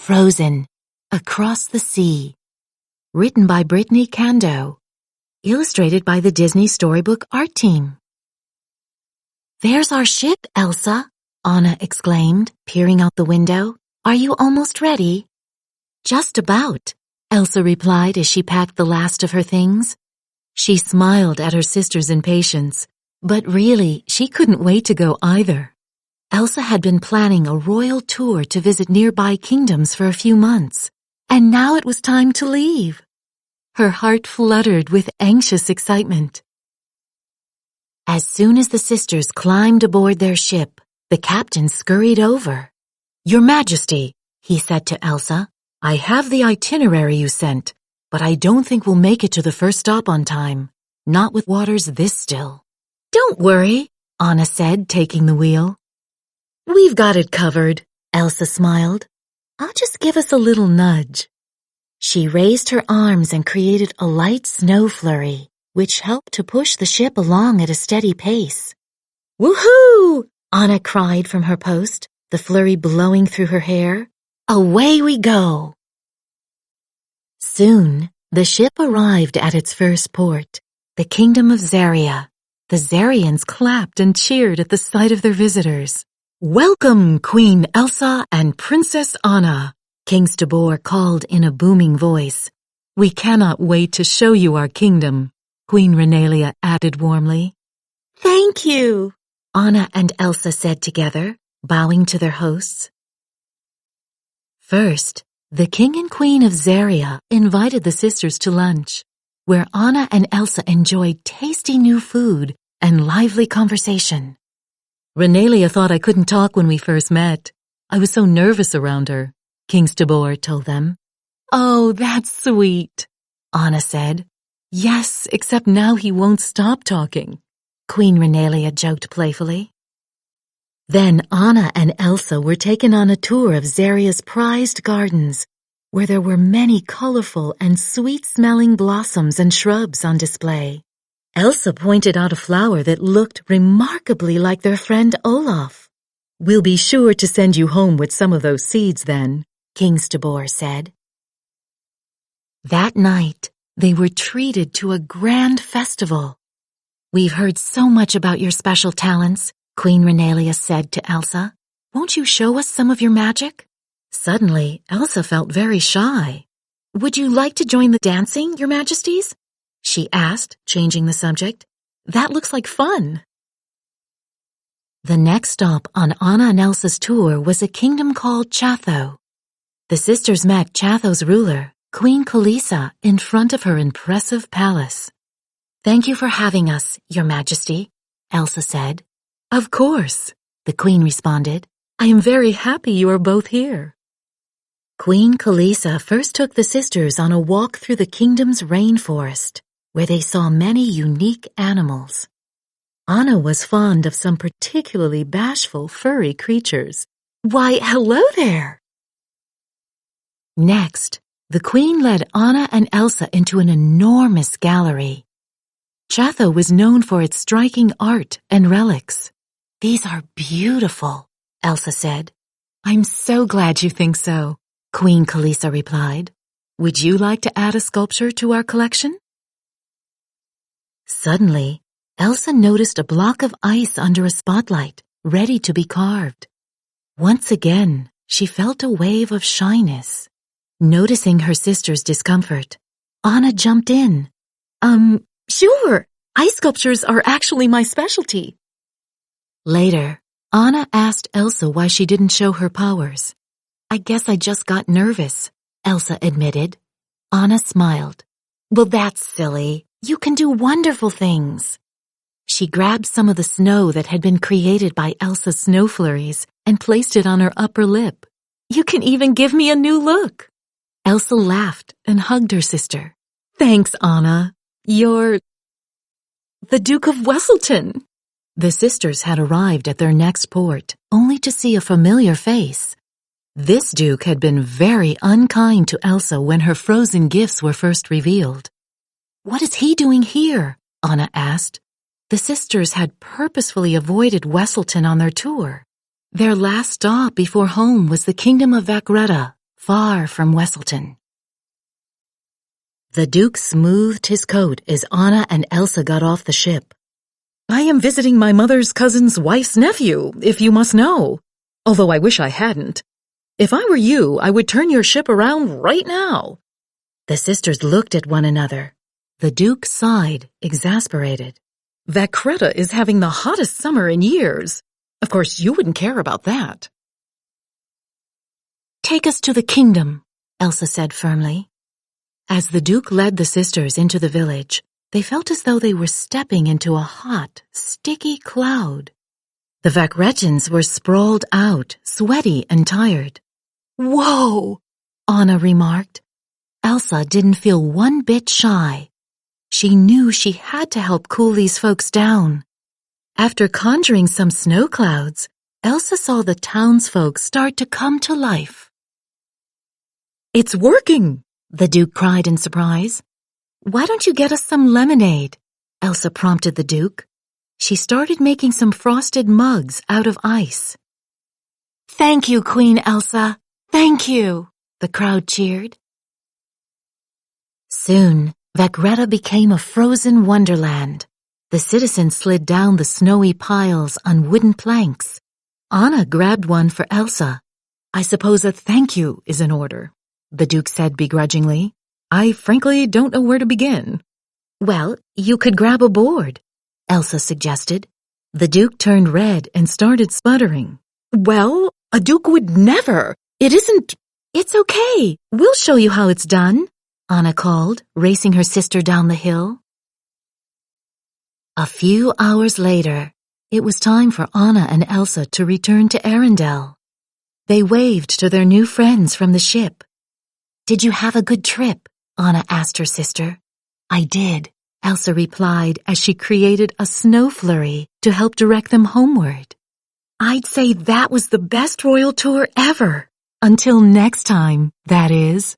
Frozen, Across the Sea. Written by Brittany Kando. Illustrated by the Disney Storybook Art Team. "There's our ship, Elsa," Anna exclaimed, peering out the window. "Are you almost ready?" "Just about," Elsa replied as she packed the last of her things. She smiled at her sister's impatience, but really, she couldn't wait to go either. Elsa had been planning a royal tour to visit nearby kingdoms for a few months, and now it was time to leave. Her heart fluttered with anxious excitement. As soon as the sisters climbed aboard their ship, the captain scurried over. "Your Majesty," he said to Elsa, "I have the itinerary you sent, but I don't think we'll make it to the first stop on time, not with waters this still." "Don't worry," Anna said, taking the wheel. "We've got it covered," Elsa smiled. "I'll just give us a little nudge." She raised her arms and created a light snow flurry, which helped to push the ship along at a steady pace. "Woohoo!" Anna cried from her post, the flurry blowing through her hair. "Away we go!" Soon, the ship arrived at its first port, the kingdom of Zaria. The Zarians clapped and cheered at the sight of their visitors. "Welcome, Queen Elsa and Princess Anna," King Stabor called in a booming voice. "We cannot wait to show you our kingdom," Queen Renalia added warmly. "Thank you," Anna and Elsa said together, bowing to their hosts. First, the King and Queen of Zaria invited the sisters to lunch, where Anna and Elsa enjoyed tasty new food and lively conversation. "Renalia thought I couldn't talk when we first met. I was so nervous around her," King Stabor told them. "Oh, that's sweet," Anna said. "Yes, except now he won't stop talking," Queen Renalia joked playfully. Then Anna and Elsa were taken on a tour of Zaria's prized gardens, where there were many colorful and sweet-smelling blossoms and shrubs on display. Elsa pointed out a flower that looked remarkably like their friend Olaf. "We'll be sure to send you home with some of those seeds then," King Stabor said. That night, they were treated to a grand festival. "We've heard so much about your special talents," Queen Renalia said to Elsa. "Won't you show us some of your magic?" Suddenly, Elsa felt very shy. "Would you like to join the dancing, Your Majesties?" she asked, changing the subject. "That looks like fun." The next stop on Anna and Elsa's tour was a kingdom called Chath. The sisters met Chath's ruler, Queen Kalisa, in front of her impressive palace. "Thank you for having us, Your Majesty," Elsa said. "Of course," the Queen responded. "I am very happy you are both here." Queen Kalisa first took the sisters on a walk through the kingdom's rainforest, where they saw many unique animals. Anna was fond of some particularly bashful furry creatures. "Why, hello there!" Next, the Queen led Anna and Elsa into an enormous gallery. Chath was known for its striking art and relics. "These are beautiful," Elsa said. "I'm so glad you think so," Queen Kalisa replied. "Would you like to add a sculpture to our collection?" Suddenly, Elsa noticed a block of ice under a spotlight, ready to be carved. Once again, she felt a wave of shyness. Noticing her sister's discomfort, Anna jumped in. Sure, ice sculptures are actually my specialty." Later, Anna asked Elsa why she didn't show her powers. "I guess I just got nervous," Elsa admitted. Anna smiled. "Well, that's silly. You can do wonderful things." She grabbed some of the snow that had been created by Elsa's snow flurries and placed it on her upper lip. "You can even give me a new look." Elsa laughed and hugged her sister. "Thanks, Anna. You're the Duke of Wesselton." The sisters had arrived at their next port, only to see a familiar face. This Duke had been very unkind to Elsa when her frozen gifts were first revealed. "What is he doing here?" Anna asked. The sisters had purposefully avoided Wesselton on their tour. Their last stop before home was the kingdom of Vetta, far from Wesselton. The Duke smoothed his coat as Anna and Elsa got off the ship. "I am visiting my mother's cousin's wife's nephew, if you must know. Although I wish I hadn't. If I were you, I would turn your ship around right now." The sisters looked at one another. The Duke sighed, exasperated. "Vetta is having the hottest summer in years. Of course, you wouldn't care about that." "Take us to the kingdom," Elsa said firmly. As the Duke led the sisters into the village, they felt as though they were stepping into a hot, sticky cloud. The Vakretans were sprawled out, sweaty and tired. "Whoa!" Anna remarked. Elsa didn't feel one bit shy. She knew she had to help cool these folks down. After conjuring some snow clouds, Elsa saw the townsfolk start to come to life. "It's working!" the Duke cried in surprise. "Why don't you get us some lemonade?" Elsa prompted the Duke. She started making some frosted mugs out of ice. "Thank you, Queen Elsa. Thank you," the crowd cheered. Soon, Vetta became a frozen wonderland. The citizens slid down the snowy piles on wooden planks. Anna grabbed one for Elsa. "I suppose a thank you is in order," the Duke said begrudgingly. "I frankly don't know where to begin." "Well, you could grab a board," Elsa suggested. The Duke turned red and started sputtering. "Well, a Duke would never. It isn't—" "It's okay. We'll show you how it's done," Anna called, racing her sister down the hill. A few hours later, it was time for Anna and Elsa to return to Arendelle. They waved to their new friends from the ship. "Did you have a good trip?" Anna asked her sister. "I did," Elsa replied as she created a snow flurry to help direct them homeward. "I'd say that was the best royal tour ever. Until next time, that is."